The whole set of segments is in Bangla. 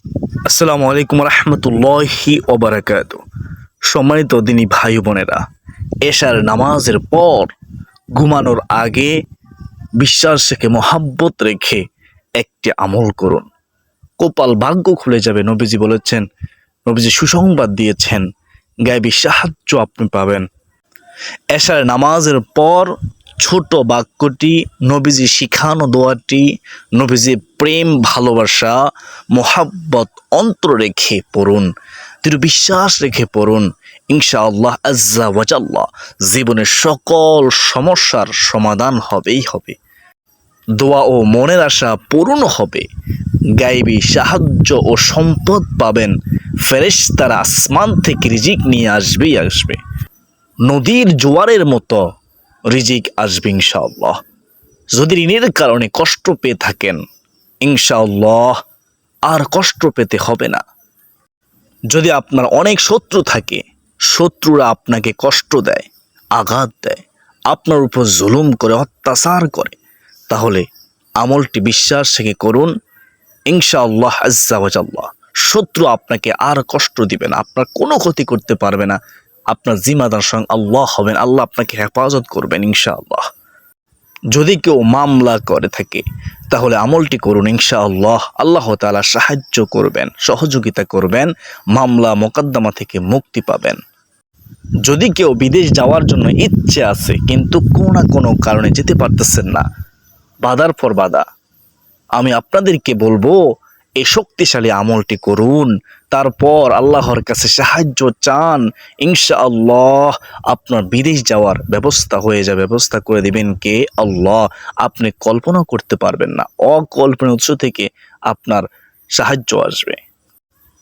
আসসালামু আলাইকুম রহমতুল্লাহি ওবারাকাতু। সম্মানিত দিনী ভাই বোনেরা, এশার নামাজের পর ঘুমানোর আগে বিশ্বাস রেখে মোহাব্বত রেখে একটি আমল করুন, কপাল ভাগ্য খুলে যাবে। নবীজি বলেছেন, নবীজি সুসংবাদ দিয়েছেন, গায়েবী সাহায্য আপনি পাবেন। এশার নামাজের পর ছোট বাক্যটি, নবীজি শিখানো দোয়াটি, নবীজি প্রেম ভালোবাসা মোহাব্বত অন্তর রেখে পড়ুন, দৃঢ় বিশ্বাস রেখে পড়ুন। ইনশাআল্লাহ আজ্জা ওয়াজাল্লাহ জীবনের সকল সমস্যার সমাধান হবেই হবে। দোয়া ও মনের আশা পূরণ হবে। গায়েবী সাহায্য ও সম্পদ পাবেন। ফেরেশতারা আসমান থেকে রিজিক নিয়ে আসবেই আসবে। নদীর জোয়ারের মতো রিজিক আসবে ইনশাআল্লাহ। যদি ঋণের কারণে কষ্ট পেয়ে থাকেন, ইনশাআল্লাহ আর কষ্ট পেতে হবে না। যদি আপনার অনেক শত্রু থাকে, শত্রুরা আপনাকে কষ্ট দেয়, আঘাত দেয়, আপনার উপর জুলুম করে, অত্যাচার করে, তাহলে আমলটি বিশ্বাস থেকে করুন। ইনশাআল্লাহ আজ্জা ওয়াজাল্লাহ শত্রু আপনাকে আর কষ্ট দিবে না, আপনার কোনো ক্ষতি করতে পারবে না। আপনার জিম্মাদার স্বয়ং আল্লাহ হবেন, আল্লাহ আপনাকে হেফাজত করবেন ইনশাআল্লাহ। যদি কেউ মামলা করে থাকে, তাহলে আমলটি করুন, ইনশাআল্লাহ আল্লাহ তাআলা সাহায্য করবেন, সহযোগিতা করবেন, মামলা মোকদ্দমা থেকে মুক্তি পাবেন। যদি কেউ বিদেশ যাওয়ার জন্য ইচ্ছে আছে কিন্তু কোনো না কোনো কারণে যেতে পারতেছেন না, বাধার পর বাধা, আমি আপনাদেরকে বলবো এই শক্তিশালী আমলটি করুন, তারপর আল্লাহর কাছে সাহায্য চান। ইনশাআল্লাহ আপনার বিদেশ যাওয়ার ব্যবস্থা হয়ে যাবে, ব্যবস্থা করে দিবেন কে? আল্লাহ। আপনি কল্পনা করতে পারবেন না, অকল্পনীয় উৎস থেকে আপনার সাহায্য আসবে।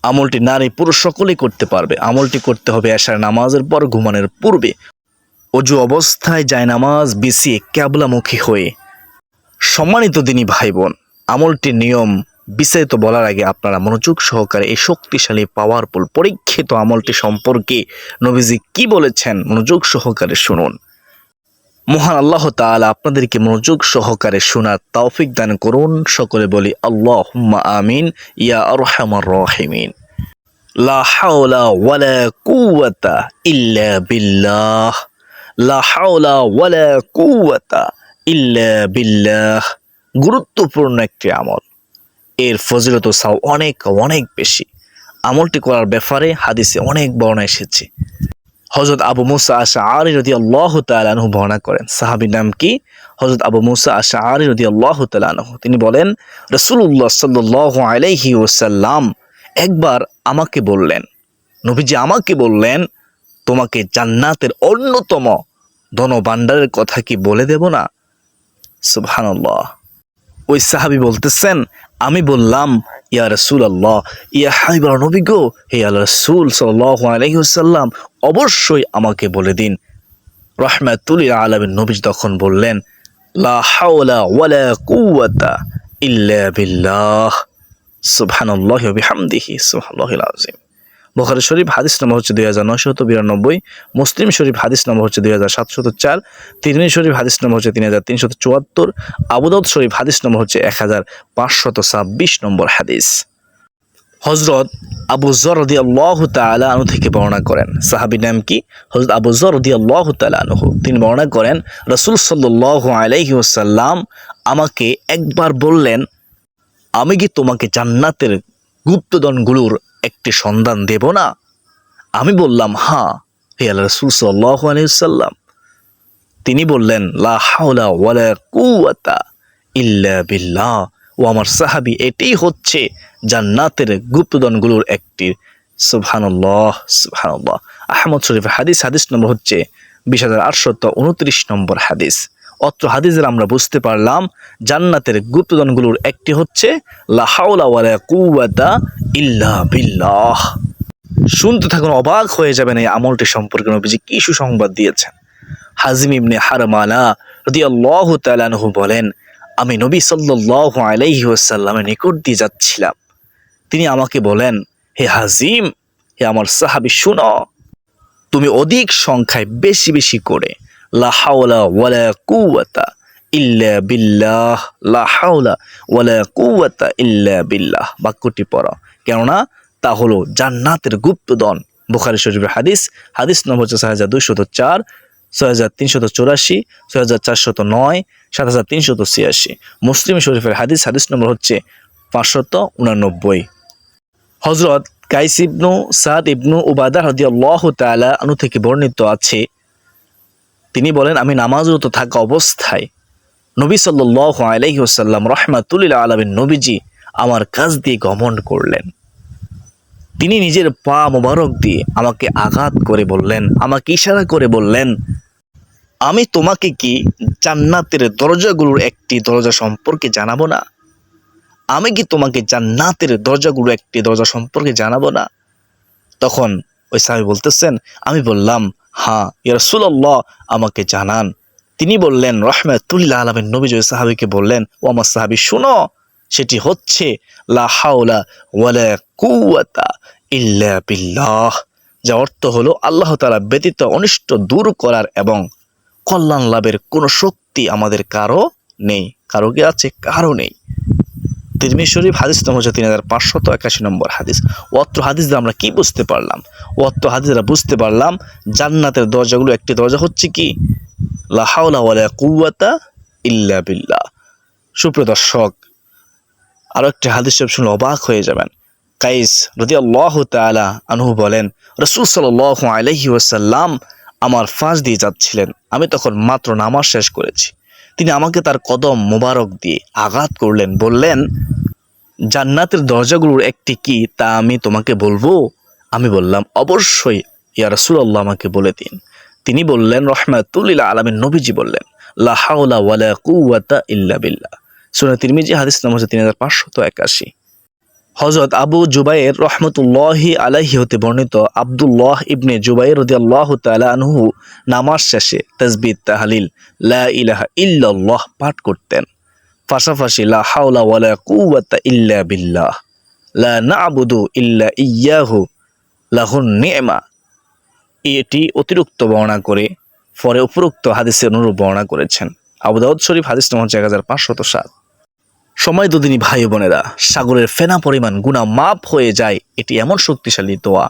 আমলটি নারী পুরুষ সকলেই করতে পারবে। আমলটি করতে হবে এশার নামাজের পর ঘুমানোর পূর্বে। অজু অবস্থায় জায়নামাজ বিছিয়ে ক্যাবলামুখী হয়ে। সম্মানিত দিনী ভাই বোন, আমলটির নিয়ম বিস্তারিত বলার আগে আপনারা মনোযোগ সহকারে এই শক্তিশালী পাওয়ারফুল পরীক্ষিত আমলটি সম্পর্কে নবীজি কি বলেছেন মনোযোগ সহকারে শুনুন। মহান আল্লাহ তাআলা আপনাদেরকে মনোযোগ সহকারে শোনার তৌফিক দান করুন। সকলে বলি আল্লাহুম্মা আমিন ইয়া আরহামার রাহিমিন। লা হাওলা ওয়ালা কুওয়াতা ইল্লা বিল্লাহ। লা হাওলা ওয়ালা কুওয়াতা ইল্লা বিল্লাহ। গুরুত্বপূর্ণ একটি আমল, এর ফজিলত সাও অনেক অনেক বেশি। আমলটি করার ব্যাপারে হাদিসে অনেক বর্ণনা এসেছে। হযরত আবু মুসা আশআরী রাদিয়াল্লাহু তাআলা আনহু বর্ণনা করেন। সাহাবীর নাম কি? হযরত আবু মুসা আশআরী রাদিয়াল্লাহু তাআলা আনহু। তিনি বলেন, রাসূলুল্লাহ সাল্লাল্লাহু আলাইহি ওয়াসাল্লাম একবার আমাকে বললেন, নবীজি আমাকে বললেন, তোমাকে জান্নাতের অন্যতম ধনভাণ্ডারের কথা কি বলে দেব না? সুবহানাল্লাহ। ওই সাহাবী বলতেছেন, আমি বললাম, ইয়া রাসূলুল্লাহ, ইয়া হাবিবার নবী গো, হে আল্লাহর রাসূল সাল্লাল্লাহু আলাইহি ওয়াসাল্লাম, অবশ্যই আমাকে বলে দিন। রাহমাতুল লিল আলামিন নবী তখন বললেন, লা হাওলা ওয়ালা কুওয়াতা ইল্লা বিল্লাহ। সুবহানাল্লাহি ওয়া বিহামদিহি, সুবহানাল্লাহিল আযীম। বুখারী শরীফ হাদিস নম্বর হচ্ছে 2992, মুসলিম শরীফ হাদিস নম্বর হচ্ছে 2704, তিরমিজি শরীফ হাদিস নম্বর হচ্ছে 3374, আবু দাউদ শরীফ হাদিস নম্বর হচ্ছে 1526 নম্বর হাদিস। হযরত আবু যর রাদিয়াল্লাহু তাআলা আনহু থেকে বর্ণনা করেন। সাহাবীর নাম কি? হযরত আবু যর রাদিয়াল্লাহু তাআলা আনহু। তিনি বর্ণনা করেন, রাসূল সাল্লাল্লাহু আলাইহি ওয়াসাল্লাম আমাকে একবার বললেন, আমি কি তোমাকে জান্নাতের গুপ্তধনগুলোর একটি সন্ধান দেব না? আমি বললাম, হ্যাঁ হে আল্লাহর রাসূল সাল্লাল্লাহু আলাইহি ওয়াসাল্লাম। তিনি বললেন, লা হাওলা ওয়ালা কুওয়াতা ইল্লা বিল্লাহ। ও আমার সাহাবী, এটাই হচ্ছে জান্নাতের গুপ্তধনগুলোর একটি। সুবহানাল্লাহ, সুবহানাল্লাহ। আহমদ শরীফের হাদিস, হাদিস নম্বর হচ্ছে 20829 নম্বর হাদিস। অত্র হাদিসের আমরা বুঝতে পারলাম জান্নাতের গুপ্তধনগুলোর একটি হচ্ছে লা হাওলা ওয়ালা কুওয়াতা ইল্লা বিল্লাহ। শুনতে থাকুন, অবাক হয়ে যাবেন এই আমলটি সম্পর্কে নবীজি কি সুসংবাদ দিয়েছেন। হাজিম ইবনে হারমালা রাদিয়াল্লাহু তাআলা আনহু বলেন, আমি নবী সাল্লাল্লাহু আলাইহি ওয়াসাল্লামের নিকট দিয়ে যাচ্ছিলাম। তিনি আমাকে বলেন, হে হাজিম, হে আমার সাহাবী, শুনো, তুমি অধিক সংখ্যায় বেশি বেশি করে লা হাওলা ওয়ালা কুওয়াতা ইল্লা বিল্লাহ, লা হাওলা ওয়ালা কুওয়াতা ইল্লা বিল্লাহ বাক্যটি পড়ো। কেননা তা হলো জান্নাতের গুপ্তধন। বুখারী শরীফের হাদিস, হাদিস নম্বর হচ্ছে 6204, 6384, 6409, 7386। মুসলিম শরীফের হাদিস, হাদিস নম্বর হচ্ছে 589। হযরত কাইস ইবনু সাদ ইবনু উবাদা রাদিয়াল্লাহু তাআলা আনহু থেকে বর্ণিত আছে, তিনি বলেন, আমি নামাজরত থাকা অবস্থায় নবী সাল্লাল্লাহু আলাইহি ওয়াসাল্লাম রাহমাতুল লিল আলামিন নবীজি আমার কাছ দিয়ে গমন করলেন। তিনি নিজের পা মোবারক দিয়ে আমাকে আঘাত করে বললেন, আমাকে ইশারা করে বললেন, আমি তোমাকে কি জান্নাতের দরজাগুলোর একটি দরজা সম্পর্কে জানাবো না? আমি কি তোমাকে জান্নাতের দরজাগুলো একটি দরজা সম্পর্কে জানাবো না? তখন ওই সাহাবী বলতেছেন, আমি বললাম, হ্যাঁ ইয়া রাসূলুল্লাহ, আমাকে জানান। তিনি বললেন, রাহমাতুল লিল আলামিন নবী ওই সাহাবীকে বললেন, ও আমার সাহাবী শুনো, সেটি হচ্ছে লা হাওলা ওয়ালা কুওয়াতা ইল্লা বিল্লাহ, যার অর্থ হলো আল্লাহ তাআলা ব্যতীত অনিষ্ট দূর করার এবং কল্যাণ লাভের কোনো শক্তি আমাদের কারো নেই। কারো কি আছে? কারো নেই। তিরমিজি শরীফ হাদিস নম্বর হচ্ছে 3581 নম্বর হাদিস। অত্র হাদিস দিয়ে আমরা কি বুঝতে পারলাম? অত্র হাদিস দ্বারা বুঝতে পারলাম জান্নাতের দরজাগুলো একটি দরজা হচ্ছে কি লা হাওলা ওয়ালা কুওয়াতা ইল্লা বিল্লাহ। সুপ্রিয় দর্শক, আরো একটি হাদিস শুনলে অবাক হয়ে যাবেন। কাইস রাদিয়াল্লাহু তাআলা আনহু বলেন, রাসূল সাল্লাল্লাহু আলাইহি ওয়াসাল্লাম আমার ফাঁস দিয়ে যাচ্ছিলেন। আমি তখন মাত্র নামাজ শেষ করেছি। তিনি আমাকে তার কদম মোবারক দিয়ে আঘাত করলেন, বললেন, জান্নাতের দরজাগুলোর একটি কি তা আমি তোমাকে বলবো? আমি বললাম, অবশ্যই ইয়া রাসূলুল্লাহ, আমাকে বলে দিন। তিনি বললেন, রাহমাতুল লিল আলামিন নবীজি বললেন, লা হাওলা ওয়ালা কুওয়াতা ইল্লা বিল্লাহ। সুনান তিরমিজি হাদিস নম্বর 3581। হযরত আবু জুবাইর রহমতুল্লাহি আলাইহি হতে বর্ণিত, আব্দুল্লাহ ইবনে জুবাইর রাদিয়াল্লাহু তাআলা আনহু নামাজ শেষে তাসবিহ তাহলিল লা ইলাহা ইল্লাল্লাহ পাঠ করতেন, পাশাপাশি লা হাওলা ওয়ালা কুওয়াতা ইল্লা বিল্লাহ, লা না'বুদু ইল্লা ইয়্যাহু, লাহুন নি'মা। এটি অতিরিক্ত বর্ণনা করে পরে উপরোক্ত হাদিসের অনুরূপ বর্ণনা করেছেন। আবু দাউদ শরীফ হাদিস নম্বর 1507। সময় দুদিনী ভাই বোনেরা, সাগরের ফেনা পরিমাণ গুনাহ মাফ হয়ে যায়, এটি এমন শক্তিশালী দোয়া।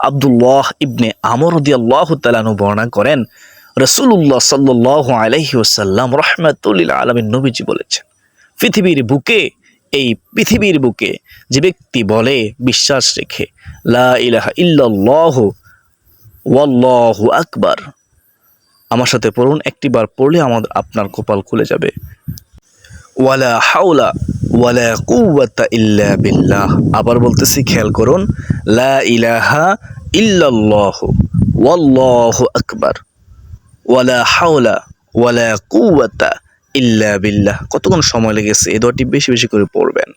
আব্দুল্লাহ ইবনে আমর রাদিয়াল্লাহু তাআলা আনহু বর্ণনা করেন, রাসূলুল্লাহ সাল্লাল্লাহু আলাইহি ওয়াসাল্লাম রাহমাতুল লিল আলামিন নবীজি বলেছেন, এই পৃথিবীর বুকে যে ব্যক্তি বলে বিশ্বাস রেখে লা ইলাহা ইল্লাল্লাহু ওয়াল্লাহু আকবার, আমার সাথে পড়ুন, একটিবার পড়লে আপনার কপাল খুলে যাবে। ওয়ালা হাওলা ওয়ালা কুওয়াতা ইল্লা বিল্লাহ। আবার বলতেছি, খেয়াল করুন, লা ইলাহা ইল্লাল্লাহু ওয়াল্লাহু আকবার, ওয়ালা হাওলা ওয়ালা কুওয়াতা ইল্লা বিল্লাহ। কতক্ষণ সময় লেগেছে? এই দোয়াটি বেশি বেশি করে পড়বেন।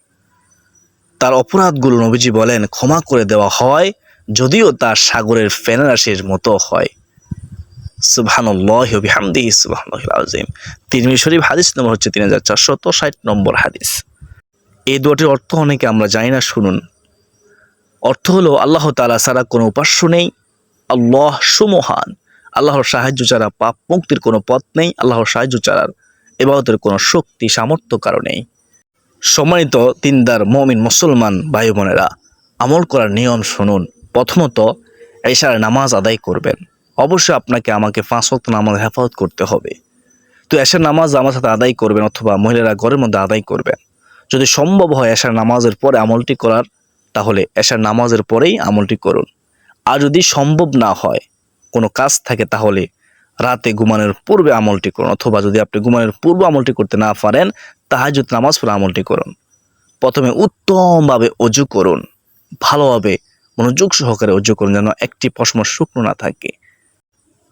তার অপরাধগুলো নবীজি বলেন ক্ষমা করে দেওয়া হয়, যদিও তার সাগরের ফেনারাশির মতো হয়। সুবহানাল্লাহি ওয়া বিহামদিহি সুবহানাল্লাহিল আযীম। তিরমিজি শরীফ হাদিস নম্বর হচ্ছে 3460 নম্বর হাদিস। এই দোয়াটির অর্থ অনেকে আমরা জানি না, শুনুন। অর্থ হলো, আল্লাহ তাআলা ছাড়া কোনো উপাস্য নেই, আল্লাহ সুমহান, আল্লাহর সাহায্য ছাড়া পাপ মুক্তির কোনো পথ নেই, আল্লাহর সাহায্য ছাড়া ইবাদতের কোনো শক্তি সামর্থ্য কারো নেই। সম্মানিত দিনদার মুমিন মুসলমান ভাই বোনেরা, আমল করার নিয়ম শুনুন। প্রথমত, এশার নামাজ আদায় করবেন। অবশ্যই আপনাকে আমাকে 5 ওয়াক্ত নামাজ হেফাজত করতে হবে। তো এশার নামাজ আমার সাথে আদায় করবেন, অথবা মহিলারা ঘরের মধ্যে আদায় করবেন। যদি সম্ভব হয় এশার নামাজের পরে আমলটি করার, তাহলে এশার নামাজের পরেই আমলটি করুন। আর যদি সম্ভব না হয়, কোনো কাজ থাকে, তাহলে রাতে ঘুমানোর পূর্বে আমলটি করুন, অথবা যদি আপনি ঘুমানোর পূর্বে আমলটি করতে না পারেন, তাহাজ্জুদ নামাজ পড়ে আমলটি করুন। প্রথমে উত্তমভাবে ওযু করুন, ভালোভাবে মনোযোগ সহকারে ওযু করুন, যেন একটি পশম শুকনো না থাকে।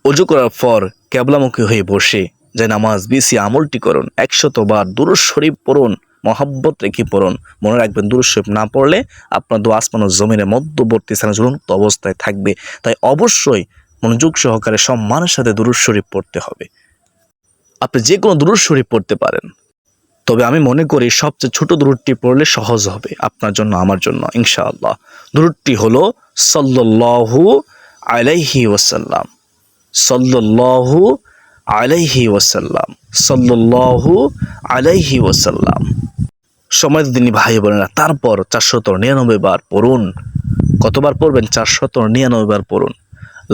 ওযু করার পর কিবলামুখী হয়ে বসে যে নামাজ বিছিয়ে আমলটি করুন। 100 বার দুরূদ শরীফ পড়ুন, মহব্বত রেখে পড়ুন। মনে রাখবেন, দুরূদ শরীফ না পড়লে আপনার দোয়া আসমান ও জমিনের মধ্যবর্তী স্থানে ঝুলন্ত অবস্থায় থাকবে। তাই অবশ্যই মনোযোগ সহকারে সম্মানের সাথে দুরূদ শরীফ পড়তে হবে। আপনি যে কোনো দুরূদ শরীফ পড়তে পারেন, তবে আমি মনে করি সবচেয়ে ছোট দুরূদটি পড়লে সহজ হবে আপনার জন্য, আমার জন্য ইনশাআল্লাহ। দুরূদটি হলো সাল্লাল্লাহু আলাইহি ওয়াসাল্লাম, সাল্লাল্লাহু আলাইহি ওয়াসাল্লাম, সাল্লাল্লাহু আলাইহি ওয়াসাল্লাম। সম্মানিত দিনী ভাই বোনেরা, তারপর 499 বার পড়ুন। কতবার পড়বেন? 499 বার পড়ুন।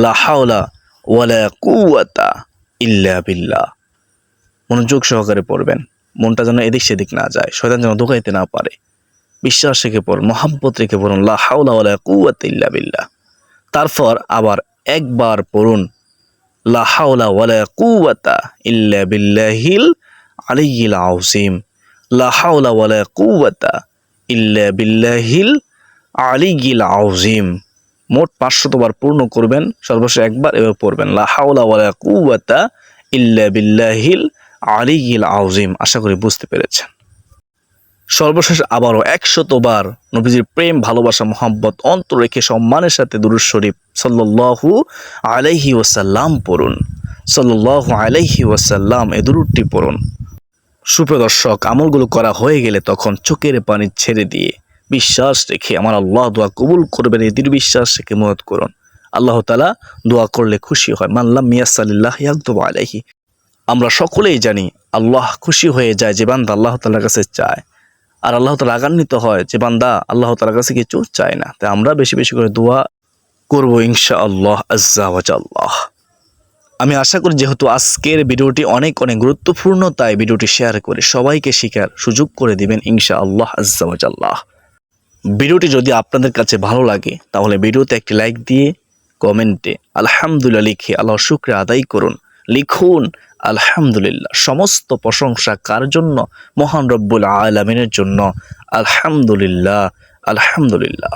লা হাওলা ওয়ালা কুওয়াতা ইল্লা বিল্লাহ। মনোযোগ সহকারে পড়বেন, মনটা যেন এদিক সেদিক না যায়, শয়তান যেন ধোকাইতে না পারে। বিশ্বাস রেখে পড়ুন, মহাব্বত রেখে পড়ুন, লা হাওলা ওয়ালা কুওয়াতা ইল্লা বিল্লাহ। তারপর আবার একবার পড়ুন, লা হাওলা ওয়ালা কুওয়াতা ইল্লা বিল্লাহিল আলিয়্যিল আযীম। লা হাওলা ওয়ালা কুওয়াতা ইল্লা বিল্লাহিল আলিয়্যিল আযীম। মোট 500 বার পূর্ণ করবেন, সর্বশেষ একবার এভাবে পড়বেন, লা হাওলা ওয়ালা কুওয়াতা ইল্লা বিল্লাহিল আলিয়্যিল আযীম। আশা করি বুঝতে পেরেছেন। সর্বশেষ আবারও 100 বার নবীজির প্রেম, ভালোবাসা, মোহাব্বত অন্তর রেখে সম্মানের সাথে দুরূদ শরীফ সাল্লাল্লাহু আলাইহি ওয়াসাল্লাম পড়ুন। সাল্লাল্লাহু আলাইহি ওয়াসাল্লাম এ দুরূদটি পড়ুন। সুপ্রিয় দর্শক, আমলগুলো করা হয়ে গেলে তখন চোখের পানি ছেড়ে দিয়ে বিশ্বাস রেখে আমার আল্লাহ দোয়া কবুল করবেন, এই দৃঢ় বিশ্বাস রেখে মুরাদ করুন। আল্লাহ তাআলা দোয়া করলে খুশি হয়। মান লাম ইয়াসালিল্লাহ ইয়াগদব আলাইহি। আমরা সকলেই জানি আল্লাহ খুশি হয়ে যায় যে বান্দা আল্লাহ তাআলার কাছে চায়, আর আল্লাহ তাআলা রাগান্বিত হয় যে বান্দা আল্লাহ তাআলার কাছে কিছু চায় না। তাই আমরা বেশি বেশি করে দোয়া করব ইনশাআল্লাহ আজ্জা ওয়া জাল্লাহ। আমি আশা করি যেহেতু আজকের ভিডিওটি অনেক অনেক গুরুত্বপূর্ণ, তাই ভিডিওটি শেয়ার করে সবাইকে শেখার সুযোগ করে দিবেন ইনশাআল্লাহ আজ্জা ওয়া জাল্লাহ। ভিডিওটি যদি আপনাদের কাছে ভালো লাগে তাহলে ভিডিওতে একটি লাইক দিয়ে কমেন্টে আলহামদুলিল্লাহ লিখে আল্লাহর শুকরিয়া আদায় করুন। লিখুন আলহামদুলিল্লাহ। সমস্ত প্রশংসা কার জন্য? মহান রব্বুল আলামিনের জন্য। আলহামদুলিল্লাহ, আলহামদুলিল্লাহ।